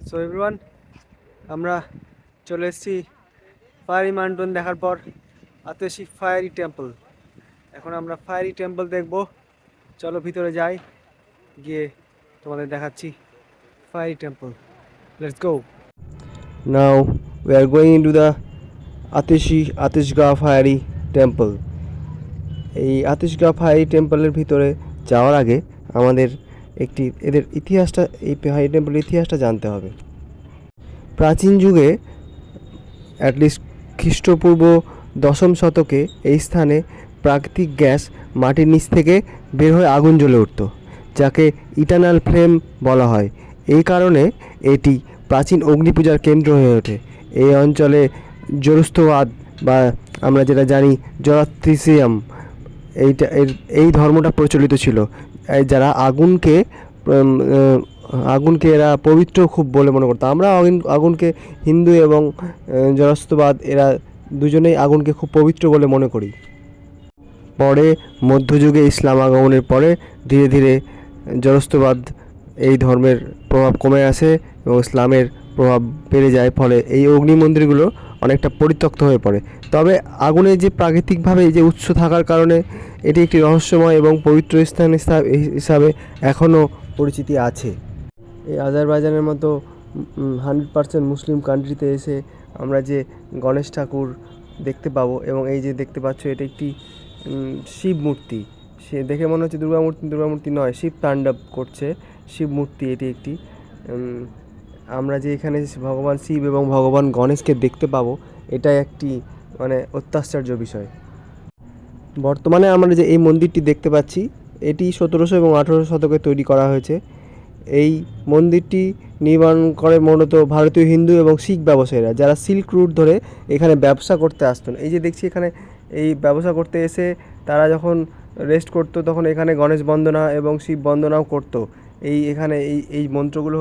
So everyone, আমরা চলে এসেছি ফায়ারি মাউন্টেন দেখার পর আতেশি ফায়ারি টেম্পল। এখন আমরা ফায়ারি টেম্পল দেখব। চলো ভিতরে যাই, গিয়ে তোমাদের দেখাচ্ছি fiery temple. Let's go. Now we are going into the Ateshgah fiery temple. এই আতিশগাহ ফায়ারি টেম্পলের ভিতরে যাওয়ার আগে আমাদের এদের ইতিহাসটা, এই ফায়ারি টেম্পলের ইতিহাসটা জানতে হবে। প্রাচীন যুগে অ্যাটলিস্ট খ্রিস্টপূর্ব 10ম শতকে এই স্থানে প্রাকৃতিক গ্যাস মাটির নিচ থেকে বের হয়ে আগুন জ্বলে উঠত, যাকে ইটার্নাল ফ্লেম বলা হয়। এই কারণে এটি প্রাচীন অগ্নিপূজার কেন্দ্র হয়ে ওঠে। এই অঞ্চলে জরুস্ত্রবাদ বা আমরা যেটা জানি জরাথ্রিসিয়াম, এই ধর্মটা প্রচলিত ছিল। যারা আগুনকে এরা পবিত্র খুব বলে মনে করতো। আমরা আগুনকে হিন্দু এবং জরস্ত্রবাদ এরা দুজনেই আগুনকে খুব পবিত্র বলে মনে করি। পরে মধ্যযুগে ইসলাম আগমনের পরে ধীরে ধীরে জরস্ত্রবাদ এই ধর্মের প্রভাব কমে আসে এবং ইসলামের প্রভাব বেড়ে যায়, ফলে এই অগ্নি মন্দিরগুলো অনেকটা পরিত্যক্ত হয়ে পড়ে। তবে আগুনের যে প্রাকৃতিকভাবে যে উৎস থাকার কারণে এটি একটি রহস্যময় এবং পবিত্র স্থান হিসাবে এখনও পরিচিতি আছে। এই আজারবাইজানের মতো 100% মুসলিম কান্ট্রিতে এসে আমরা যে গণেশ ঠাকুর দেখতে পাবো, এবং এই যে দেখতে পাচ্ছ এটা একটি শিব মূর্তি। সে দেখে মনে হচ্ছে দুর্গামূর্তি নয়, শিব তাণ্ডব করছে, শিব মূর্তি এটি একটি। আমরা যে এখানে ভগবান শিব এবং ভগবান গণেশকে দেখতে পাবো, এটা একটি অত্যাশ্চর্য বিষয়। বর্তমানে আমরা যে এই মন্দিরটি দেখতে পাচ্ছি, এটি 1700 এবং 1800 শতকে তৈরি করা হয়েছে। এই মন্দিরটি নির্মাণ করে মূলত ভারতীয় হিন্দু এবং শিখ ব্যবসায়ীরা, যারা সিল্ক রুট ধরে এখানে ব্যবসা করতে আসতেন। এই যে দেখছি এখানে এই ব্যবসা করতে এসে তারা যখন রেস্ট করতো, তখন এখানে গণেশ বন্দনা এবং শিব বন্দনাও করতো। এখানে এই মন্ত্রগুলো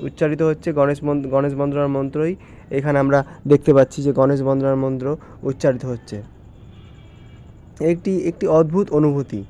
উচ্চারিত হচ্ছে, গণেশ বন্দনার মন্ত্রই এখানে আমরা দেখতে পাচ্ছি যে গণেশ বন্দনার মন্ত্র উচ্চারিত হচ্ছে। একটি অদ্ভুত অনুভূতি।